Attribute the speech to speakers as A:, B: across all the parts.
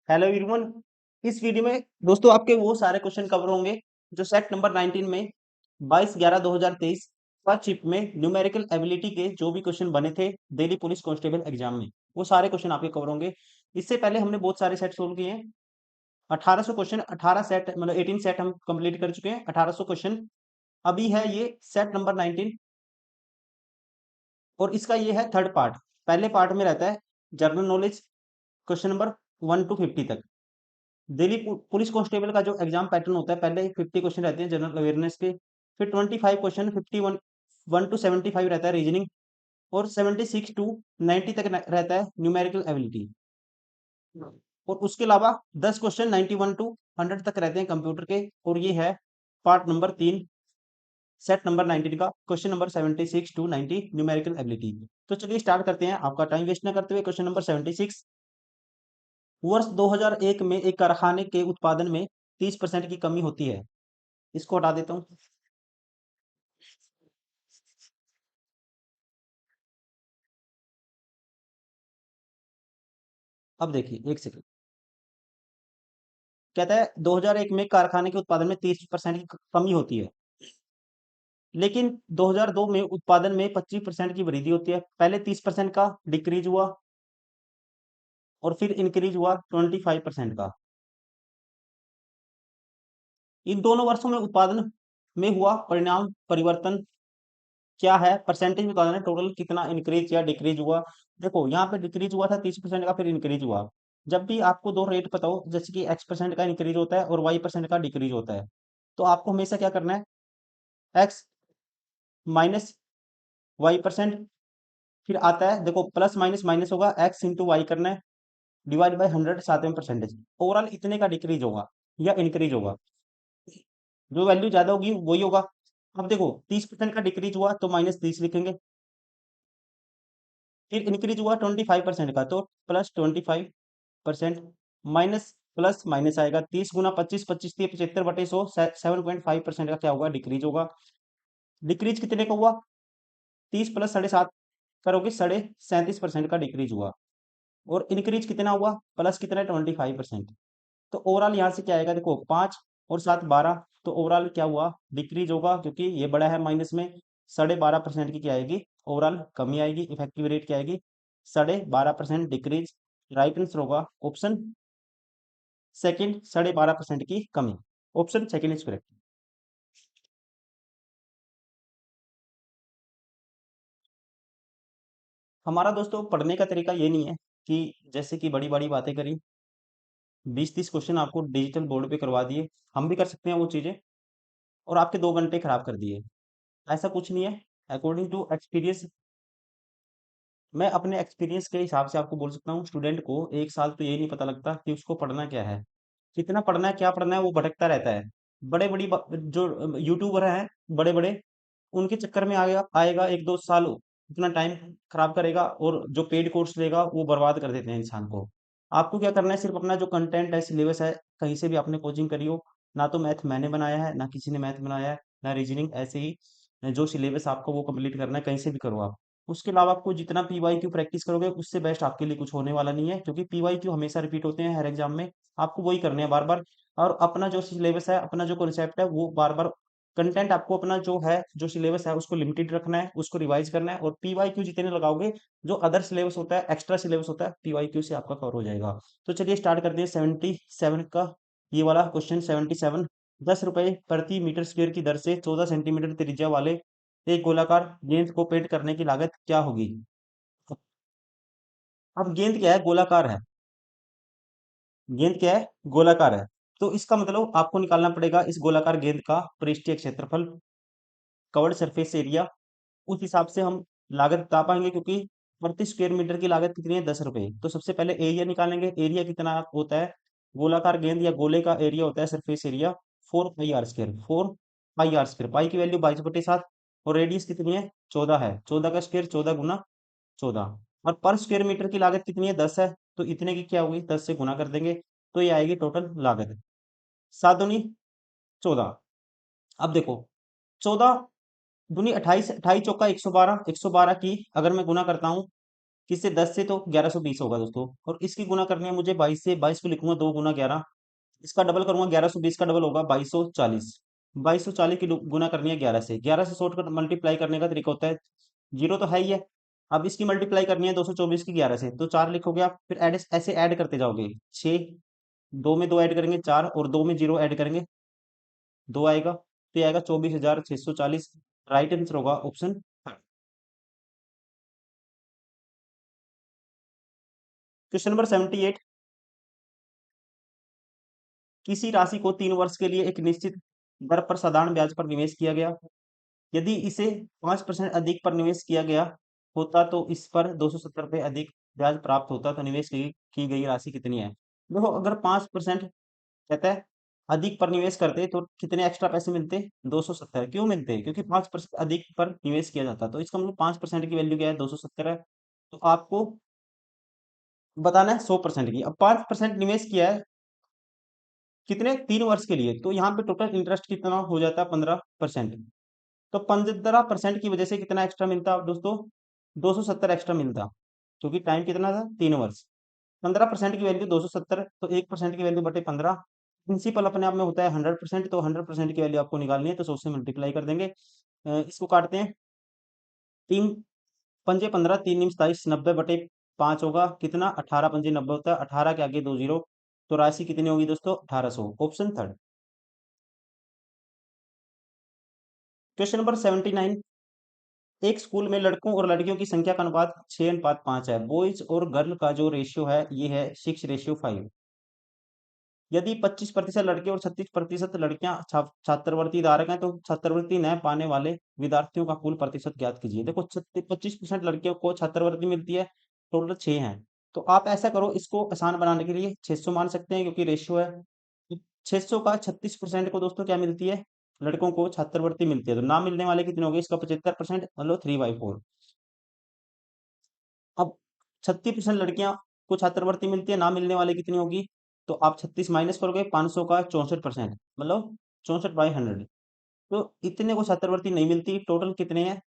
A: Hello everyone. इस video में दोस्तों आपके वो सारे क्वेश्चन कवर होंगे जो सेट नंबर 19 में 22/11/2023 फर्स्ट शिफ्ट में न्यूमेरिकल एबिलिटी के जो भी क्वेश्चन बने थे दिल्ली पुलिस कांस्टेबल एग्जाम में, वो सारे क्वेश्चन आपके कवर होंगे। इससे पहले हमने बहुत सारे सेट सोल्व किए हैं। 1800 क्वेश्चन, 18 सेट मतलब 18 सेट हम कंप्लीट कर चुके हैं। 1800 क्वेश्चन अभी है ये सेट नंबर 19 और इसका ये है थर्ड पार्ट। पहले पार्ट में रहता है general knowledge, question number 1 to 50 तक। दिल्ली पुलिस कांस्टेबल का जो एग्जाम पैटर्न होता है, पहले 50 क्वेश्चन रहते हैं जनरल अवेयरनेस के, फिर 25 क्वेश्चन 51 1 to 75 रहता है रीजनिंग, और 76 to 90 तक रहता है न्यूमेरिकल एबिलिटी। और उसके अलावा 10 क्वेश्चन 91 to 100 तक रहते हैं कंप्यूटर के। और ये है पार्ट नंबर 3 सेट नंबर 19 का, question number 76 to 90 numerical ability. तो चलिए स्टार्ट करते हैं आपका टाइम वेस्ट ना करते हुए। क्वेश्चन नंबर 76, वर्ष 2001 में एक कारखाने के उत्पादन में 30% की कमी होती है। इसको हटा देता हूँ। अब देखिए एक सेकंड, कहता है 2001 में कारखाने के उत्पादन में 30% की कमी होती है, लेकिन 2002 में उत्पादन में 25% की वृद्धि होती है। पहले 30% का डिक्रीज हुआ और फिर इंक्रीज हुआ 25% का। इन दोनों वर्षों में उत्पादन में हुआ परिणाम परिवर्तन क्या है? परसेंटेज में बताना है टोटल कितना इंक्रीज या डिक्रीज हुआ। देखो यहाँ पे डिक्रीज हुआ था 30% का, फिर इंक्रीज हुआ। जब भी आपको दो रेट पता हो, जैसे कि x% का इंक्रीज होता है और y% का डिक्रीज होता है, तो आपको हमेशा क्या करना है, x माइनस y%। फिर आता है देखो प्लस माइनस माइनस होगा, x इंटू वाई करना है, डिवाइड बाई 100 साथ में परसेंटेज। ओवरऑल इतने का डिक्रीज होगा या इंक्रीज होगा, जो वैल्यू ज्यादा होगी वही होगा। अब देखो 30% का डिक्रीज हुआ तो -30 लिखेंगे, फिर इंक्रीज हुआ 25% का तो +25%, माइनस प्लस माइनस आएगा। 30 × 25, 25×3 = 75/100, 7.5% का क्या होगा, डिक्रीज होगा। डिक्रीज कितने का हुआ? 30 प्लस 7.5 करोगे 37.5% का डिक्रीज हुआ। और इंक्रीज कितना हुआ, प्लस कितना है 25%। तो ओवरऑल यहाँ से क्या आएगा, देखो 5 और 7 12, तो ओवरऑल क्या हुआ, डिक्रीज होगा, क्योंकि ये बड़ा है माइनस में। 12.5% की क्या आएगी, ओवरऑल कमी आएगी। इफेक्टिव रेट क्या आएगी, 12.5% डिक्रीज। राइट आंसर होगा ऑप्शन सेकंड, 12.5% की कमी। Option second is correct. हमारा दोस्तों पढ़ने का तरीका ये नहीं है कि जैसे कि बड़ी बड़ी बातें करी, 20-30 क्वेश्चन आपको डिजिटल बोर्ड पे करवा दिए, हम भी कर सकते हैं वो चीजें, और आपके 2 घंटे खराब कर दिए। ऐसा कुछ नहीं है। अकॉर्डिंग टू एक्सपीरियंस, मैं अपने एक्सपीरियंस के हिसाब से आपको बोल सकता हूँ, स्टूडेंट को 1 साल तो ये नहीं पता लगता कि उसको पढ़ना क्या है, कितना पढ़ना है, क्या पढ़ना है, वो भटकता रहता है। बड़े बड़ी जो यूट्यूबर हैं बड़े बड़े, उनके चक्कर में आ गया आएगा 1-2 साल, इतना टाइम खराब करेगा, और जो पेड कोर्स लेगा वो बर्बाद कर देते हैं इंसान को। आपको क्या करना है, सिर्फ अपना जो कंटेंट है, सिलेबस है, कहीं से भी आपने कोचिंग करी हो, ना तो मैथ मैंने बनाया है, ना किसी ने मैथ बनाया है, ना रीजनिंग, ऐसे ही जो सिलेबस आपको वो कंप्लीट करना है, कहीं से भी करो आप। उसके अलावा आपको जितना पीवाईक्यू प्रैक्टिस करोगे उससे बेस्ट आपके लिए कुछ होने वाला नहीं है, क्योंकि पीवाईक्यू हमेशा रिपीट होते हैं हर एग्जाम में। आपको वही करने हैं बार बार, और अपना जो सिलेबस है, अपना जो कॉन्सेप्ट है, वो बार बार कंटेंट आपको अपना जो है, जो सिलेबस है, उसको लिमिटेड रखना है, उसको रिवाइज करना है। और पीवाईक्यू जितने लगाओगे, जो अदर सिलेबस होता है, एक्स्ट्रा सिलेबस होता है, पीवाईक्यू से आपका कवर हो जाएगा। तो चलिए स्टार्ट करते हैं 77 का ये वाला क्वेश्चन। 77, 10 रुपए प्रति मीटर स्क्वेयर की दर से 14 सेंटीमीटर त्रिज्या वाले एक गोलाकार गेंद को पेंट करने की लागत क्या होगी? अब गेंद क्या है, गोलाकार है। गेंद क्या है, गोलाकार है। तो इसका मतलब आपको निकालना पड़ेगा इस गोलाकार गेंद का पृष्ठीय क्षेत्रफल, कवर्ड सरफेस एरिया। उस हिसाब से हम लागत बता पाएंगे, क्योंकि प्रति स्क्वायर मीटर की लागत कितनी है, 10 रुपए। तो सबसे पहले एरिया निकालेंगे। एरिया कितना होता है, गोलाकार गेंद या गोले का एरिया होता है, सरफेस एरिया 4 पाई r स्क्वायर। 4 पाई r स्क्वायर, पाई की वैल्यू 22/7, और रेडियस कितनी है, 14 है। 14 का स्क्वायर 14 × 14। और पर स्क्वायर मीटर की लागत कितनी है, 10 है। तो इतने की क्या होगी, 10 से गुना कर देंगे, तो ये आएगी टोटल लागत 7 दूनी 14। अब देखो 14 दूनी 28, 28 चौका 112, 112 की अगर मैं गुना करता हूँ किससे? 10 से, तो 1120 होगा दोस्तों। और इसकी गुना करनी है मुझे 22 से, 22 को लिखूंगा 2 गुना 11। इसका डबल करूंगा 1120 का डबल होगा 2240। 2240 की गुना करनी है 11 से। 11 से शॉर्ट मल्टीप्लाई करने का तरीका होता है, जीरो तो है ही है। अब इसकी मल्टीप्लाई करनी है 224 की 11 से, तो 4 लिखोगे आप, फिर ऐड ऐसे ऐड करते जाओगे। 6, 2 में 2 ऐड करेंगे 4, और 2 में 0 ऐड करेंगे 2 आएगा, तो ये आएगा 24,640। राइट आंसर होगा ऑप्शन। Question number 78। किसी राशि को 3 वर्ष के लिए एक निश्चित दर पर साधारण ब्याज पर निवेश किया गया। यदि इसे 5% अधिक पर निवेश किया गया होता तो इस पर 270 रुपये अधिक ब्याज प्राप्त होता, तो निवेश की गई राशि कितनी है? देखो, अगर 5% कहता है अधिक पर निवेश करते तो कितने एक्स्ट्रा पैसे मिलते? 270। क्यों मिलते? क्योंकि 5% अधिक पर निवेश किया जाता, तो इसका मतलब 5% की वैल्यू क्या है? 270 है। तो आपको बताना है 100% की। अब 5% निवेश किया है कितने? 3 वर्ष के लिए, तो यहाँ पे टोटल इंटरेस्ट कितना हो जाता है? 15%। तो 15% की वजह से कितना एक्स्ट्रा मिलता दोस्तों? 270 एक्स्ट्रा मिलता, क्योंकि टाइम कितना था? 3 वर्ष। 15% की वैल्यू 270, तो 1% की वैल्यू बटे 15। प्रिंसिपल अपने आप में होता है 100%, तो 100% की वैल्यू आपको निकालनी है, तो 100 से मल्टीप्लाई कर देंगे। इसको काटते हैं। तीन पंजे 15, तीन निम 27, 90/5 होगा कितना? 18 पंजे 90 होता है, 18 के आगे 2 जीरो, तो राशि कितनी होगी दोस्तों? 1800। Option third. Question number 79। एक स्कूल में लड़कों और लड़कियों की संख्या का अनुपात 6:5 है। बॉयज और गर्ल का जो रेशियो है ये है 6:5। यदि 25% लड़के और 36% लड़कियां छात्रवृत्ति धारक हैं, तो छात्रवृत्ति न पाने वाले विद्यार्थियों का कुल प्रतिशत ज्ञात कीजिए। देखो, 25% लड़कियों को छात्रवृत्ति मिलती है, टोटल 6 हैं। तो आप ऐसा करो, इसको आसान बनाने के लिए 600 मान सकते हैं, क्योंकि रेशियो है। 600 का 36% को दोस्तों क्या मिलती है? लड़कों को छात्रवृत्ति मिलती है, तो ना मिलने वाले कितने हो गए? इसका 75%, मतलब 3/4। अब 36% लड़कियां को छात्रवृत्ति मिलती है, ना मिलने वाले कितनी होगी? तो आप 36 माइनस करोगे, 500 का 64%, मतलब 64/100। तो इतने को छात्रवृत्ति नहीं मिलती। टोटल कितने हैं?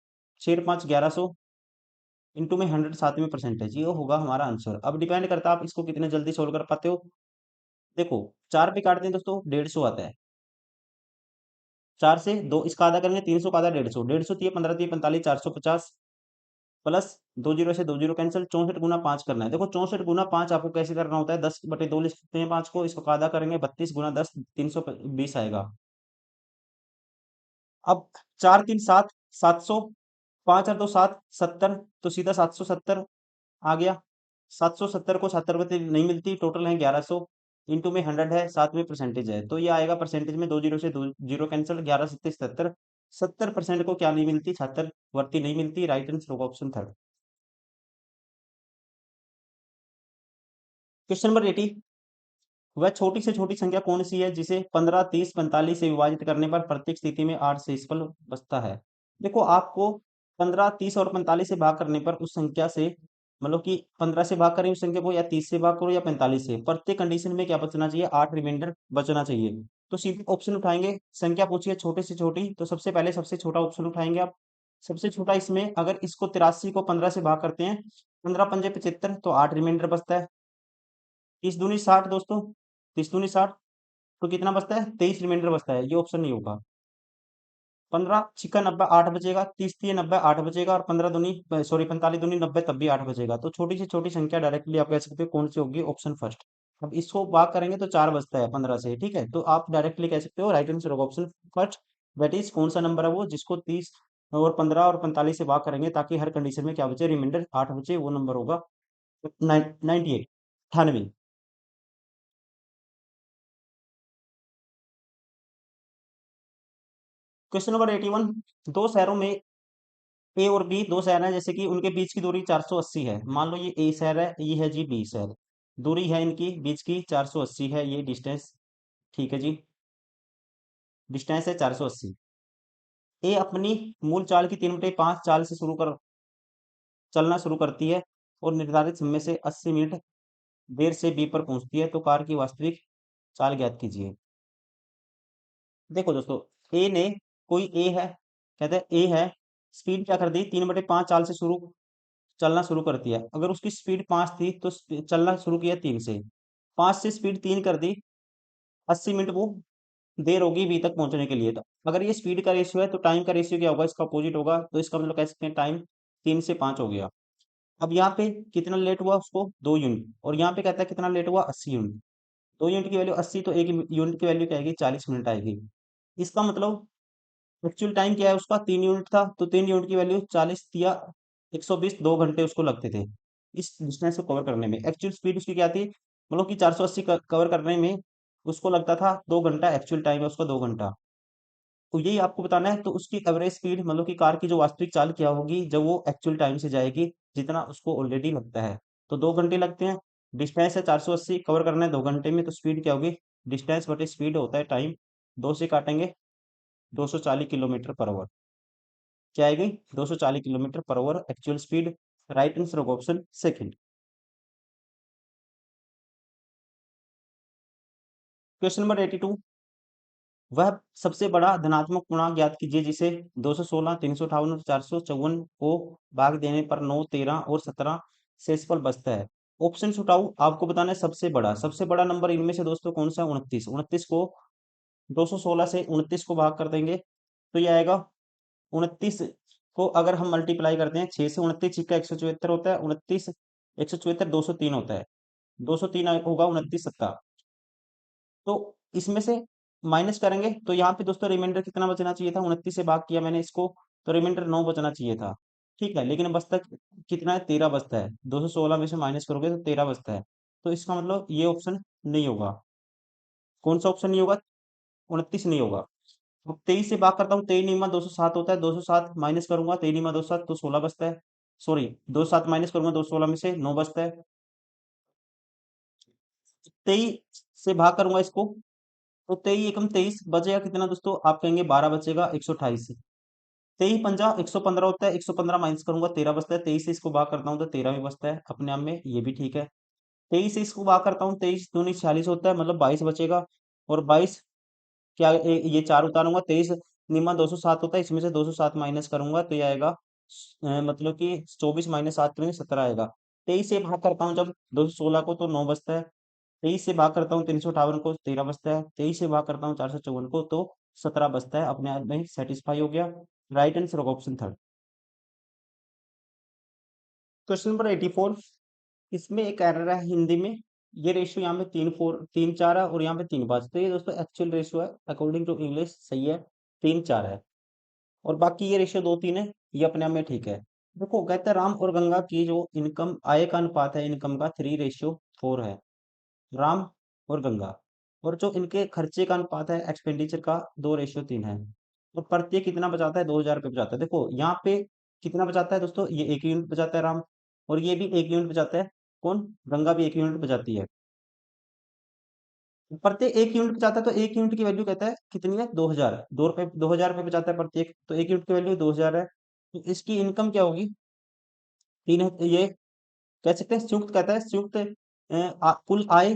A: 6 5 1100 इंटू में 100, 7वीं परसेंटेज, ये होगा हमारा आंसर। अब डिपेंड करता है आप इसको कितने जल्दी सोल्व कर पाते हो। देखो, 4 पे काटते हैं दोस्तों, 150 आता है। 4 से 2 इसका आधा करेंगे, 300 का आधा 150, 150 3 15 3 45, 450, प्लस 2 जीरो से 2 जीरो कैंसिल। 64 गुना 5 करना है। देखो, 64 गुना 5 आपको कैसे करना होता है? 10/2 लिख सकते हैं 5 को, इसको आधा करेंगे 32 गुना 10, 320 आएगा। अब 4 3 7, 700, 5 और 2 7, 70, तो सीधा 770 आ गया। 770 को छात्रवृत्ति नहीं मिलती, टोटल है 1100, इंटू में 100 है, 7वीं परसेंटेज है, तो ये आएगा परसेंटेज में 2 जीरो से 2 जीरो कैंसिल, 11 7 70। 70% को क्या नहीं मिलती? छात्रवृत्ति नहीं मिलती। राइट आंसर होगा ऑप्शन थर्ड। Question number 80। वह छोटी से छोटी संख्या कौन सी है जिसे 15 30 45 से विभाजित करने पर प्रत्येक स्थिति में 8 से शेषफल बचता है? देखो, आपको 15 30 और 45 से भाग करने पर उस संख्या से, मतलब कि 15 से भाग करें उस संख्या को, या 30 से भाग करो, या 45 से, प्रत्येक कंडीशन में क्या बचना चाहिए? 8 रिमाइंडर बचना चाहिए। तो सीधे ऑप्शन उठाएंगे। संख्या पूछिए छोटे से छोटी, तो सबसे पहले सबसे छोटा ऑप्शन उठाएंगे आप। सबसे छोटा इसमें, अगर इसको 83 को 15 से भाग करते हैं, 15 पंजे 75, तो 8 रिमाइंडर बचता है। 30 दूनी 60 दोस्तों, 30 दूनी 60, तो कितना बचता है? 23 रिमाइंडर बचता है। ये ऑप्शन नहीं होगा। 15 छिक्का 90, 8 बचेगा। 30 3 90, 8 बचेगा। और 45 दूनी 90, तब भी 8 बचेगा। तो छोटी से छोटी संख्या डायरेक्टली आप कह सकते हो कौन सी होगी? Option first. अब इसको भाग करेंगे तो 4 बचता है 15 से, ठीक है, तो आप डायरेक्टली कह सकते हो राइट आंसर होगा ऑप्शन फर्स्ट। दैट इज कौन सा नंबर है वो जिसको 30 और 15 और 45 से भाग करेंगे, ताकि हर कंडीशन में क्या बचे? रिमाइंडर 8 बचे। वो नंबर होगा 98, 98। Question number 81। दो शहरों में ए और बी, दो शहर हैं, जैसे कि उनके बीच की दूरी 480 है। मान लो ये ए शहर है, ये है जी बी शहर। दूरी है इनकी बीच की 480 है, ये डिस्टेंस, ठीक है जी, डिस्टेंस है 480। ए अपनी मूल चाल की 3/5 चाल से चलना शुरू करती है, और निर्धारित समय से 80 मिनट देर से बी पर पहुंचती है, तो कार की वास्तविक चाल ज्ञात कीजिए। देखो दोस्तों, ए ने, कोई ए है, कहते हैं ए है, स्पीड क्या कर दी? 3/5 चाल से शुरू चलना शुरू करती है। अगर उसकी स्पीड 5 थी तो चलना शुरू किया 3 से, 5 से स्पीड 3 कर दी, 80 मिनट वो देर होगी बी तक पहुंचने के लिए। तो अगर ये स्पीड का रेशियो है तो टाइम का रेशियो क्या होगा, इसका अपोजिट होगा। तो इसका मतलब कह सकते हैं टाइम 3 से 5 हो गया। अब यहाँ पे कितना लेट हुआ उसको, 2 यूनिट, और यहाँ पे कहता है कितना लेट हुआ, 80 यूनिट। 2 यूनिट की वैल्यू 80, तो 1 यूनिट की वैल्यू क्या आएगी, 40 मिनट आएगी। इसका मतलब एक्चुअल टाइम क्या है उसका, 3 यूनिट था, तो 3 यूनिट की वैल्यू 40 या 120, 2 घंटे उसको लगते थे इस डिस्टेंस को कवर करने में। एक्चुअल स्पीड उसकी क्या थी, मतलब कि 480 कवर करने में उसको लगता था 2 घंटा, एक्चुअल टाइम है उसका 2 घंटा। तो यही आपको बताना है। तो उसकी एवरेज स्पीड, मतलब कि कार की जो वास्तविक चाल क्या होगी जब वो एक्चुअल टाइम से जाएगी, जितना उसको ऑलरेडी लगता है। तो 2 घंटे लगते हैं, डिस्टेंस है 480, कवर करना है 2 घंटे में, तो स्पीड क्या होगी, डिस्टेंस बटे स्पीड होता है टाइम, 2 से काटेंगे, 240 किलोमीटर पर आवर। क्या आएगी, 240 kilometre per hour actual speed. Right answer होगा ऑप्शन सेकंड। क्वेश्चन नंबर 82, वह सबसे बड़ा धनात्मक पूर्णांक ज्ञात कीजिए जिसे 216, 358 और 454 को भाग देने पर 9, 13 और 17 शेषफल बचता है। ऑप्शन उठाओ, आपको बताना है सबसे बड़ा नंबर इनमें से दोस्तों कौन सा है, 29। 29 को 216 से 29 को भाग कर देंगे तो ये आएगा 29 को अगर हम मल्टीप्लाई करते हैं 6 से, 29 का 174 होता है, 29 174 203 होता है, 203 होगा 29 सत्ता। तो इसमें से माइनस करेंगे तो यहाँ पे दोस्तों रिमाइंडर कितना बचना चाहिए था, 29 से भाग किया मैंने इसको, तो रिमाइंडर 9 बचना चाहिए था। ठीक है, लेकिन बचता कितना है, 13 बचता है। 216 में से माइनस करोगे तो 13 बचता है। तो इसका मतलब ये ऑप्शन नहीं होगा। कौन सा ऑप्शन नहीं होगा, 29 नहीं होगा। अब 23 से भाग करता हूँ, 23 निमा 207 होता है, 207 माइनस करूंगा, 23 निमा 207 तो 16 बचता है। सॉरी, 207 माइनस करूंगा 216 में से 9 बचता है। 23 से भाग करूंगा इसको, तो 23 एकम 23 बचेगा कितना दोस्तों, आप कहेंगे 12 बचेगा, 128। 23 पंजा 115 होता है, 115 माइनस करूंगा 13 बचता है। 23 से इसको भाग करता हूँ तो 13 भी बचता है, अपने आप में ये भी ठीक है। 23 से इसको भाग करता हूँ, 23 दूनी 46 होता है, मतलब 22 बचेगा। और 22 क्या, ये 4 उतारूंगा, 23 निम्न 207 होता है, इसमें से 207 माइनस करूंगा तो ये आएगा मतलब कि 24 माइनस 7 करेंगे 17 आएगा। 23 से भाग करता हूँ जब 216 को तो 9 बचता है। 23 से भाग करता हूँ 358 को 13 बचता है। 23 से भाग करता हूँ 454 को तो 17 बचता है, अपने आप में सेटिस्फाई हो गया। राइट आंसर होगा ऑप्शन थर्ड। क्वेश्चन नंबर 84, इसमें एक एरर है हिंदी में। ये रेशियो यहाँ पे 3 4 है और यहाँ पे 3 5, तो ये दोस्तों एक्चुअल रेशियो है, अकॉर्डिंग टू इंग्लिश सही है, 3 4 है। और बाकी ये रेशियो 2 3 है, ये अपने आप में ठीक है। देखो कहते हैं राम और गंगा की जो इनकम आय का अनुपात है, इनकम का 3:4 है, राम और गंगा। और जो इनके खर्चे का अनुपात है एक्सपेंडिचर का, 2:3 है। और प्रत्येक कितना बचाता है, 2000 रुपये बचाता है। देखो यहाँ पे कितना बचाता है दोस्तों, ये 1 यूनिट बचाता है राम, और ये भी 1 यूनिट बचाता है। कौन, गंगा भी 1 यूनिट बचाती है। प्रत्येक 1 यूनिट बचाता है, तो 1 यूनिट की वैल्यू कहता है कितनी है, 2000, 2 रुपये, 2000 रुपये बचाता है प्रत्येक, तो 1 यूनिट की वैल्यू 2000 है। तो इसकी इनकम क्या होगी, ये कह सकते हैं संयुक्त, कहता है संयुक्त कुल आय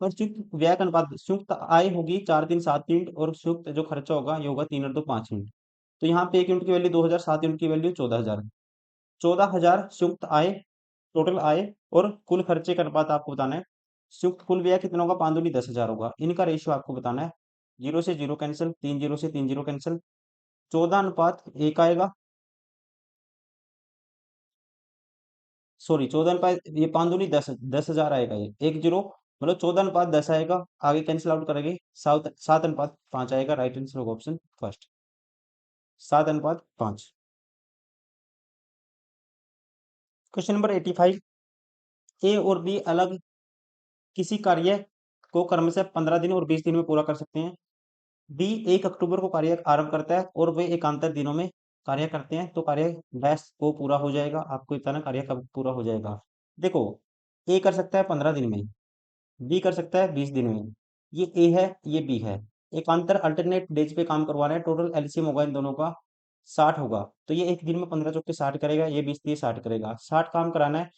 A: और संयुक्त व्यय का अनुपात। संयुक्त आय होगी 4 3 7 यूनिट, और संयुक्त जो खर्चा होगा ये होगा 3 और 2 5 यूनिट। तो यहाँ पे 1 यूनिट की वैल्यू 2000, 7 यूनिट की वैल्यू 14,000। 14,000 संयुक्त आय, टोटल आय, और कुल खर्चे का अनुपात आपको बताना है। संयुक्त कुल व्यय कितना होगा, 5 दूनी 10,000 होगा। इनका रेशियो आपको बताना है। 0 से 0 कैंसिल, 3 0 से 3 0 कैंसिल, 14:1 आएगा। सॉरी, 14 अनुपात, ये 5 दूनी 10, 10,000 आएगा, ये 1 0, मतलब 14:10 आएगा। आगे कैंसिल आउट करेंगे, 7:5 आएगा। राइट आंसर होगा ऑप्शन फर्स्ट, 7:5। क्वेश्चन नंबर 85, ए और बी अलग किसी कार्य को क्रमशः 15 दिन और 20 दिन में पूरा कर सकते हैं। बी 1 अक्टूबर को कार्य आरंभ करता है और वे एकांतर दिनों में कार्य करते हैं, तो कार्य डैश को पूरा हो जाएगा। आपको इतना कार्य कब पूरा हो जाएगा। देखो, ए कर सकता है 15 दिन में, बी कर सकता है 20 दिन में। ये ए है, ये बी है। एकांतर अल्टरनेट डेज पे काम करवाना है, टोटल एलसीएम होगा इन दोनों का 60 होगा। तो ये एक दिन में 15 चौके 60 करेगा, ये 20 60 करेगा, 60 काम कराना है।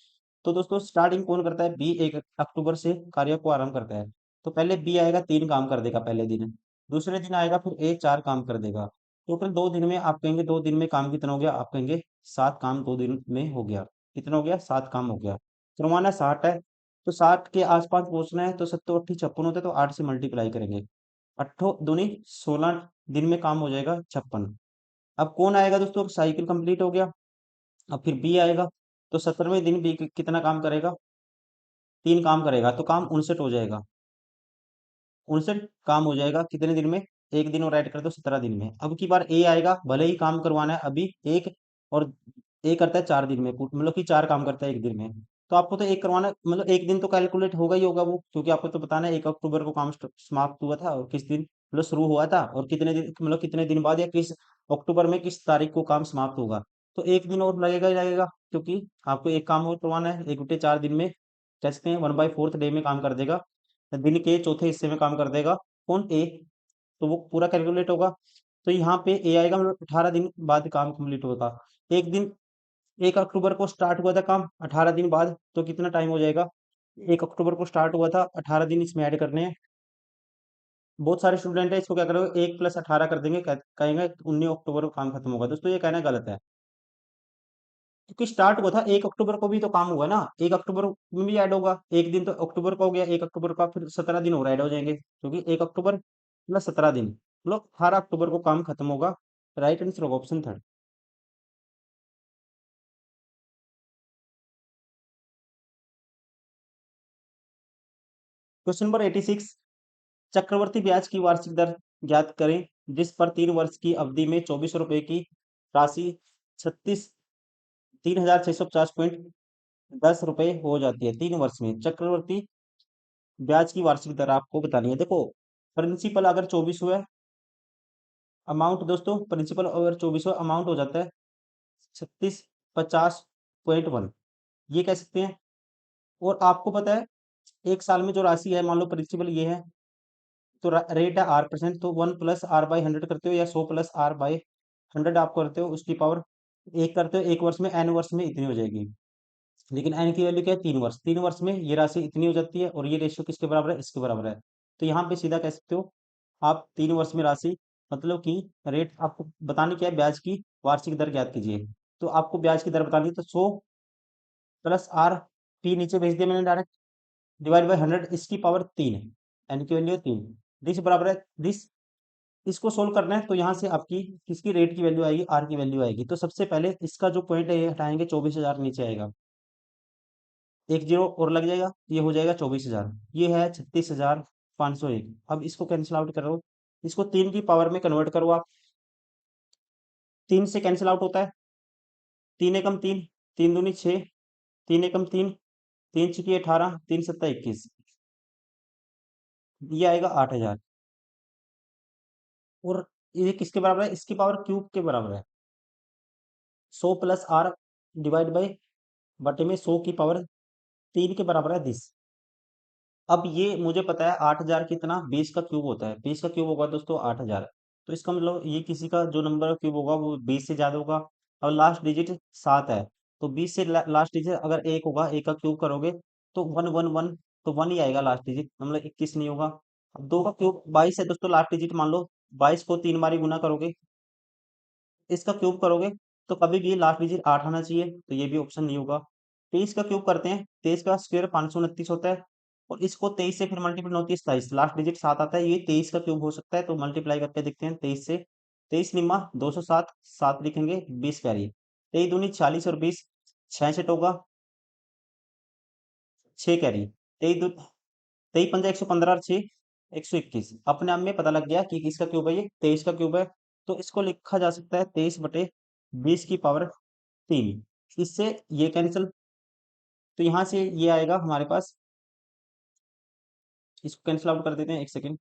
A: तो दोस्तों स्टार्टिंग कौन करता है, बी 1 अक्टूबर से कार्य को आरंभ करता है। तो पहले बी आएगा, 3 काम कर देगा पहले दिन। दूसरे दिन आएगा फिर ए 4 काम कर देगा। टोटल 2 दिन में, आप कहेंगे 2 दिन में काम कितना हो गया, आप कहेंगे 7 काम 2 दिन में हो गया। कितना हो गया, 7 काम हो गया। करवाना 60 है, तो 60 के आसपास पहुंचना है, तो 7 8 56 होते हैं, तो 8 से मल्टीप्लाई करेंगे। 8 दूनी 16 दिन में काम हो जाएगा 56। अब कौन आएगा दोस्तों, साइकिल कंप्लीट हो गया। अब फिर बी आएगा, तो 17वें दिन बी कितना काम करेगा, 3 काम करेगा, तो काम 59 हो जाएगा। 59 काम हो जाएगा कितने दिन में, एक दिन और ऐड कर दो 17 दिन में। अब की बार ए आएगा, भले ही काम करवाना है अभी एक, और ए करता है 4 दिन में, मतलब कि 4 काम करता है एक दिन में। तो आपको तो एक करवाना, मतलब एक दिन तो कैलकुलेट होगा ही होगा वो, क्योंकि आपको तो बताना है 1 अक्टूबर को काम समाप्त हुआ था, और किस दिन मतलब शुरू हुआ था, और कितने दिन, मतलब कितने दिन बाद, या किस अक्टूबर में किस तारीख को काम समाप्त होगा। तो एक दिन और लगेगा ही लगेगा, क्योंकि आपको एक काम और करवाना है, 1/4 दिन में, कह सकते हैं 1/4 डे में काम कर देगा, दिन के चौथे हिस्से में काम कर देगा कौन, ए। तो वो पूरा कैलकुलेट होगा। तो यहाँ पे ए आएगा, मतलब 18 दिन बाद काम कंप्लीट होगा। एक दिन, 1 अक्टूबर को स्टार्ट हुआ था काम, 18 दिन बाद, तो कितना टाइम हो जाएगा, 1 अक्टूबर को स्टार्ट हुआ था, 18 दिन इसमें ऐड करने हैं। बहुत सारे स्टूडेंट है, इसको क्या करोगे, 1 + 18 कर देंगे, कहेंगे 19 अक्टूबर को काम खत्म होगा। दोस्तों ये कहना गलत है, क्योंकि स्टार्ट हुआ था 1 अक्टूबर को, भी तो काम हुआ ना, 1 अक्टूबर में भी ऐड होगा, एक दिन तो अक्टूबर का हो गया, 1 अक्टूबर का फिर 17 दिन और ऐड हो जाएंगे, क्योंकि 1 अक्टूबर + 17 दिन, मतलब 18 अक्टूबर को काम खत्म होगा। राइट आंसर होगा ऑप्शन थर्ड। क्वेश्चन नंबर 86, चक्रवर्ती ब्याज की वार्षिक दर ज्ञात करें, जिस पर 3 वर्ष की अवधि में 24 रुपए की राशि 36,650.10 रुपए हो जाती है। 3 वर्ष में चक्रवर्ती ब्याज की वार्षिक दर आपको बतानी है। देखो, प्रिंसिपल अगर 24 हुआ, अमाउंट दोस्तों, प्रिंसिपल अगर 24 हुआ, अमाउंट हो जाता है 3650.1, ये कह सकते हैं। और आपको पता है, एक साल में जो राशि है, मान लो प्रिंसिपल ये है, तो रेट है R%, तो 1 + R/100 करते हो, या 100 + R/100 आप करते हो, उसकी पावर एक करते हो, एक वर्ष में, n वर्ष में इतनी हो जाएगी। लेकिन n की वैल्यू क्या है, 3 वर्ष, 3 वर्ष में ये राशि इतनी हो जाती है, और ये रेशियो किसके बराबर है, इसके बराबर है। तो यहाँ पे सीधा कह सकते हो आप, 3 वर्ष में राशि, मतलब कि रेट आपको बताने क्या है, ब्याज की वार्षिक दर ज्ञात कीजिए। तो आपको ब्याज की दर बतानी है, तो 100 + R, नीचे भेज दिया मैंने डायरेक्ट, डिवाइड बाई 100, इसकी पावर 3 है, एन की वैल्यू 3, दिस बराबर है दिस। इसको सोल्व करना है, तो यहाँ से आपकी किसकी रेट की वैल्यू आएगी, आर की वैल्यू आएगी। तो सबसे पहले इसका जो पॉइंट है ये हटाएंगे, 24,000 नीचे आएगा, एक जीरो और लग जाएगा, ये हो जाएगा 24,000, ये है 36,501। अब इसको कैंसिल आउट करो, इसको 3 की पावर में कन्वर्ट करो आप, 3 से कैंसिल आउट होता है, 3 एकम 3, 3 दूनी 6, 3 एकम 3, 3 छुकी 18, 3 सत्ता 21, ये आएगा 8,000। और ये किसके बराबर है, इसकी पावर क्यूब के बराबर है, 100 + R डिवाइड बाई बटे में 100 की पावर 3 के बराबर है 10। अब ये मुझे पता है 8,000 कितना, 20 का क्यूब होता है, 20 का क्यूब होगा दोस्तों 8,000। तो इसका मतलब ये किसी का जो नंबर क्यूब होगा वो 20 से ज्यादा होगा। अब लास्ट डिजिट 7 है, तो 20 से लास्ट डिजिट अगर एक होगा, एक का क्यूब करोगे तो 111, तो 1 ही आएगा लास्ट डिजिट, मतलब 21 नहीं होगा। अब 2 का क्यूब 22 है दोस्तों, लास्ट डिजिट मान लो, 22 को 3 बारी गुना करोगे, इसका क्यूब करोगे, तो कभी भी लास्ट डिजिट 8 आना चाहिए, तो ये भी ऑप्शन नहीं होगा। 23 का क्यूब करते हैं, 23 का स्क्वायर 529 होता है, और इसको 23 से फिर मल्टीप्लाई होती है 27, लास्ट डिजिट 7 आता है, ये 23 का क्यूब हो सकता है, तो मल्टीप्लाई करके देखते हैं 23 से। 23 निम्मा 207, 7 लिखेंगे, 20 कैरी, 23 दूनी 40 और 20 66 होगा, 6 कैरी, 23 पंजा 115 और 6 121। अपने आप में पता लग गया कि किसका क्यूब है, ये 23 का क्यूब है। तो इसको लिखा जा सकता है 23/20 की पावर 3। इससे ये कैंसिल, तो यहाँ से ये आएगा हमारे पास, इसको कैंसिल आउट कर देते हैं, एक सेकेंड।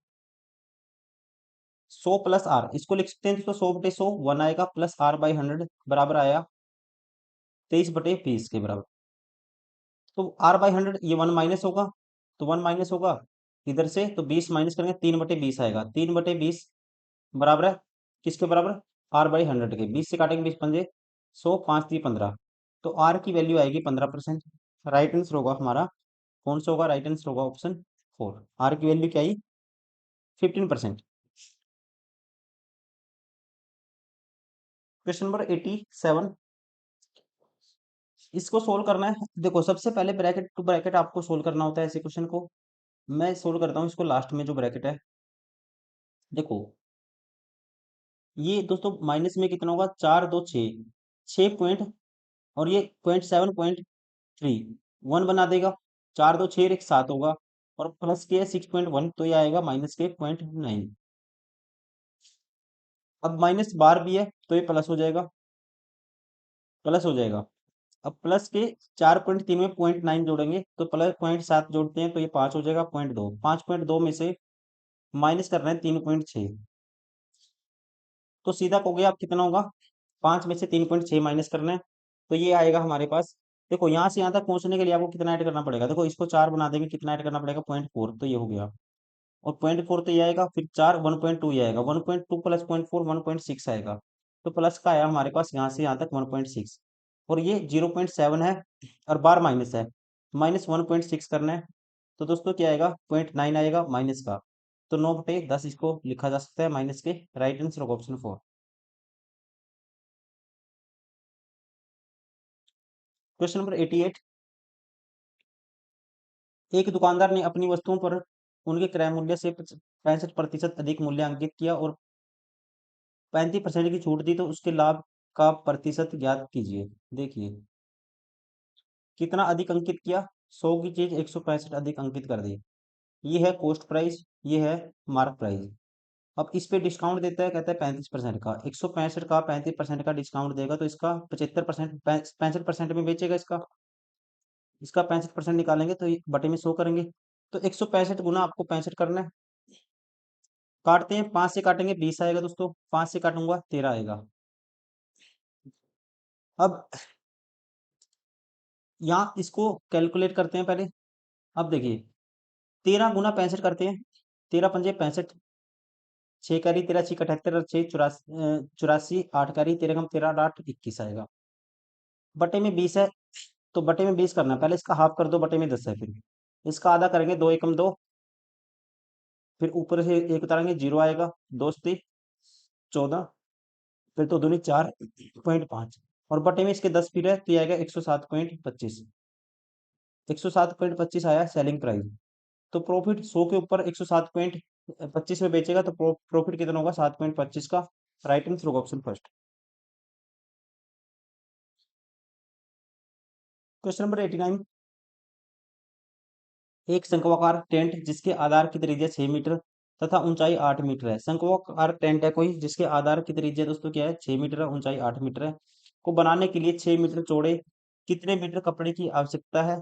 A: 100 + R, इसको लिख सकते हैं, तो 100/100 1 आएगा, प्लस R/100 बराबर आया 23/20 के बराबर। तो R/100, ये 1 माइनस होगा, तो 1 माइनस होगा इधर से, तो 20 माइनस करेंगे, 3/20 आएगा, 3/20 बराबर है किसके बराबर, R/100 के। 20 से काटेंगे 20 पंजे 100, 5×3 = 15, तो R की वैल्यू आएगी 15%। राइट आंसर होगा हमारा, कौन सा होगा, राइट आंसर होगा ऑप्शन 4, R की वैल्यू क्या आई, 15%। क्वेश्चन नंबर 87, इसको सोल्व करना है, देखो सबसे पहले ब्रैकेट टू ब्रैकेट आपको सोल्व करना होता है ऐसे क्वेश्चन को। मैं सोल्व करता हूँ इसको लास्ट में जो ब्रैकेट है। देखो ये दोस्तों माइनस में कितना होगा, 4 2 6, 6 पॉइंट, और ये 0.7 0.3, 1 बना देगा। 4 2 6 एक 7 होगा, और प्लस के 6.1, तो ये आएगा माइनस के 0.9। अब माइनस बार भी है तो ये प्लस हो जाएगा, प्लस हो जाएगा। अब प्लस के 4.3 में 0.9 जोड़ेंगे तो प्लस 0.7 जोड़ते हैं तो ये 5 हो जाएगा, 0.2, 5.2 में से माइनस कर रहे हैं 3.6, तो सीधा कहोगे आप कितना होगा, 5 में से 3.6 माइनस करना है, तो ये आएगा हमारे पास। देखो यहाँ से यहाँ तक पहुंचने के लिए आपको कितना ऐड करना पड़ेगा, देखो इसको 4 बना देंगे, कितना ऐड करना पड़ेगा, 0.4, तो ये हो गया। और 0.4 तो ये आएगा, फिर 4 1.2 ये आएगा, 1.2 प्लस 0.4 1.6 आएगा। तो प्लस का आया हमारे पास यहाँ से यहाँ तक 1.6, और ये 0.7 है, और बार माइनस है, माइनस 1.6 करना है। तो दोस्तों क्या आएगा, 0.9 आएगा माइनस का। तो 9/10 इसको लिखा जा सकता है माइनस के। राइट आंसर होगा ऑप्शन 4। Question number 88। एक दुकानदार ने अपनी वस्तुओं पर उनके क्रय मूल्य से 65% अधिक मूल्य अंकित किया और 35% की छूट दी, तो उसके लाभ का प्रतिशत ज्ञात कीजिए। देखिए कितना अधिक अंकित किया, 100 की चीज 165 अधिक अंकित कर दी। ये है कॉस्ट प्राइस, ये है मार्क प्राइस। अब इस पे डिस्काउंट देता है, कहता है 35% का, 165 का 35% का डिस्काउंट देगा, तो इसका 75%, 65% में बेचेगा इसका। इसका 65% निकालेंगे तो ये बटे में 100 करेंगे, तो 165 गुना आपको 65 करना है। काटते हैं, 5 से काटेंगे 20 आएगा दोस्तों, 5 से काटूंगा 13 आएगा। अब यहाँ इसको कैलकुलेट करते हैं पहले। अब देखिए 13 गुना 65 करते हैं, 13 पंजे 65, 6 करी 13 6 78, और 6 चौरासी 8 करी 13 कम 13 8 21 आएगा। बटे में 20 है, तो बटे में 20 करना है, पहले इसका हाफ कर दो, बटे में 10 है, फिर इसका आधा करेंगे, 2 एकम 2, फिर ऊपर से एक उतारेंगे, 0 आएगा, 2 से 14, फिर तो दूनी 4.5, और बटे में इसके 10 फिर है, तो ये आएगा 107.25। 107.25 आया सेलिंग प्राइस। तो प्रॉफिट 100 के ऊपर 107.25 में बेचेगा, तो प्रॉफिट कितना होगा, 7.25 का। राइट आंसर होगा ऑप्शन फर्स्ट। Question number 89। एक शंक्वाकार टेंट जिसके आधार की त्रिज्या 6 मीटर तथा ऊंचाई 8 मीटर है। शंक्वाकार टेंट है कोई जिसके आधार की त्रिज्या दोस्तों क्या है, 6 मीटर है, ऊंचाई 8 मीटर है, को बनाने के लिए 6 मीटर चौड़े कितने मीटर कपड़े की आवश्यकता है।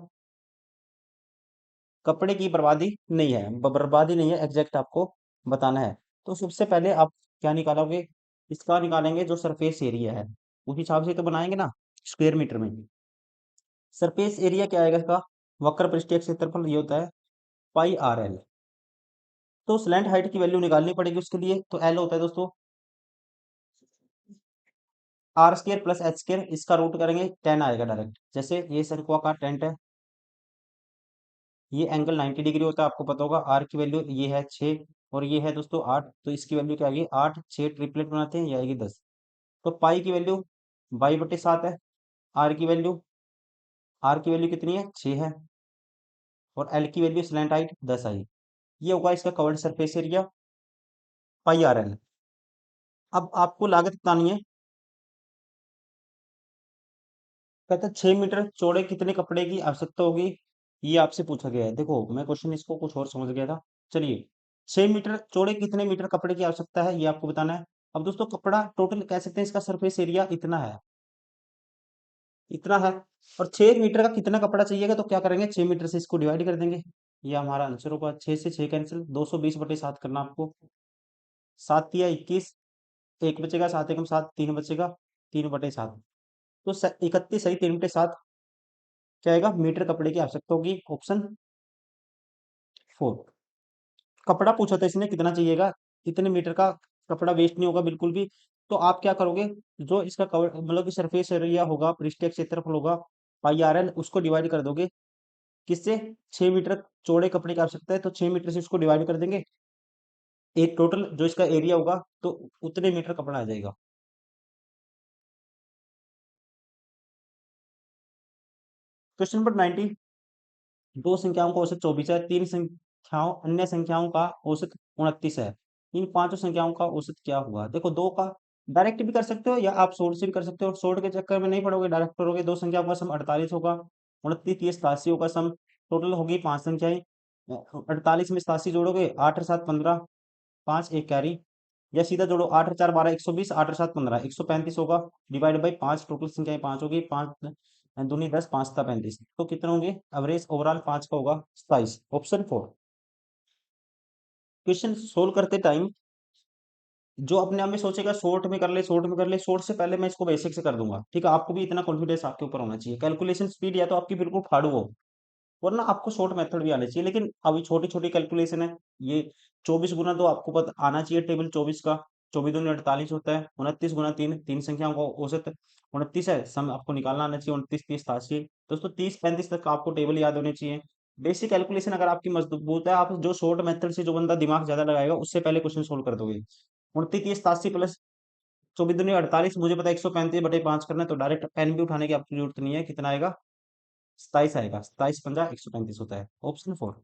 A: कपड़े की बर्बादी नहीं है, बर्बादी नहीं है, एग्जैक्ट आपको बताना है। तो सबसे पहले आप क्या निकालोगे, इसका निकालेंगे जो सरफेस एरिया है, उस हिसाब से तो बनाएंगे ना, स्क्वायर मीटर में। सरफेस एरिया क्या आएगा इसका, वक्र पृष्ठीय क्षेत्रफल, ये होता है πRL। तो स्लैंट हाइट की वैल्यू निकालनी पड़ेगी उसके लिए, तो एल होता है दोस्तों R² प्लस H², इसका रूट करेंगे 10 आएगा डायरेक्ट। जैसे ये शंक्वाकार टेंट है, ये एंगल 90 डिग्री होता है, आपको पता होगा। आर की वैल्यू ये है 6, और ये है दोस्तों 8, तो इसकी वैल्यू क्या आएगी, 8 6 ट्रिपलेट बनाते हैं, ये आएगी 10। तो पाई की वैल्यू 22/7 है। आर की वैल्यू आर की वैल्यू कितनी है, 6 है, और एल की वैल्यू स्लैंट हाइट 10 आई। ये होगा इसका कवर्ड सरफेस एरिया, πRL। अब आपको लागत बतानी है, कहता है 6 मीटर चौड़े कितने कपड़े की आवश्यकता होगी, ये आपसे पूछा गया है। देखो मैं क्वेश्चन इसको कुछ और समझ गया था। चलिए 6 मीटर चौड़े कितने मीटर कपड़े की आवश्यकता है, ये आपको बताना है। अब दोस्तों कपड़ा टोटल कह सकते हैं इसका सरफेस एरिया इतना है, इतना है, और 6 मीटर का कितना कपड़ा चाहिएगा, तो क्या करेंगे, 6 मीटर से इसको डिवाइड कर देंगे, ये हमारा आंसर होगा। 6 से 6 कैंसिल, 220/7 करना आपको। 7 या 21, एक बचेगा, 7 एकम 7, 3 बचेगा, 3/7। तो 31 सही, 3/7 क्या आएगा, मीटर कपड़े की आवश्यकता होगी, ऑप्शन 4। कपड़ा पूछा था इसने कितना चाहिएगा, इतने मीटर का कपड़ा वेस्ट नहीं होगा बिल्कुल भी। तो आप क्या करोगे, जो इसका कवर मतलब कि सरफेस एरिया होगा, पृष्ठीय क्षेत्रफल होगा, πRL, उसको डिवाइड कर दोगे किससे, 6 मीटर चौड़े कपड़े की आवश्यकता है, तो 6 मीटर से उसको डिवाइड कर देंगे, एक टोटल जो इसका एरिया होगा, तो उतने मीटर कपड़ा आ जाएगा। क्वेश्चन नंबर 90, दो संख्याओं का औसत 24 है, तीन संख्याओं अन्य संख्याओं का औसत 29 है, इन पांचों संख्याओं का औसत क्या हुआ? देखो, दो का डायरेक्ट भी कर सकते हो या आप सोर्ट से भी कर सकते हो। सोर्ट के चक्कर में नहीं पड़ोगे, डायरेक्ट करोगे। दो संख्याओं का सम 48 होगा, 29 30 87 होगा सम, टोटल होगी पांच संख्याएं। 48 में 87 जोड़ोगे, 8 और 7 15, 5 एक कैरी, या सीधा जोड़ो, 8 और 4 12, 120, 8 और 7 15, 135 होगा, डिवाइड बाई पांच, टोटल संख्याएं पांच होगी, पांच दूनी 10, पांच सता 35, तो कितने होंगे? एवरेज ओवरऑल पांच का होगा 27, ऑप्शन 4। क्वेश्चन सोल्व करते टाइम जो अपने आप में सोचेगा शॉर्ट में कर ले, शॉर्ट में कर ले, शॉर्ट से पहले मैं इसको बेसिक से कर दूंगा, ठीक है? आपको भी इतना कॉन्फिडेंस आपके ऊपर होना चाहिए। कैलकुलेशन स्पीड या तो आपकी बिल्कुल फाड़ू हो, वरना आपको शॉर्ट मेथड भी आने चाहिए। लेकिन अभी छोटी छोटी कैलकुलेशन है ये। 24 गुना तो आपको पता आना चाहिए, टेबल 24 का। 24 दूनी 48 होता है, 29 गुना 3, तीन संख्याओं का औसत 29 है, सम आपको निकालना आना चाहिए, 29 30 87। दोस्तों 30 35 तक आपको टेबल याद होने चाहिए। बेसिक कैलकुलेशन अगर आपकी मजबूत है, आप जो शॉर्ट मेथड से जो बंदा दिमाग ज्यादा लगाएगा उससे पहले क्वेश्चन सोल्व कर दोगे। 29 30 87 प्लस 24 दूनी 48, मुझे पता है 135/5 करना है, तो डायरेक्ट पेन भी उठाने की आपकी जरूरत नहीं है। कितना आएगा? 27 आएगा, 27 पंजा 135 होता है, ऑप्शन 4।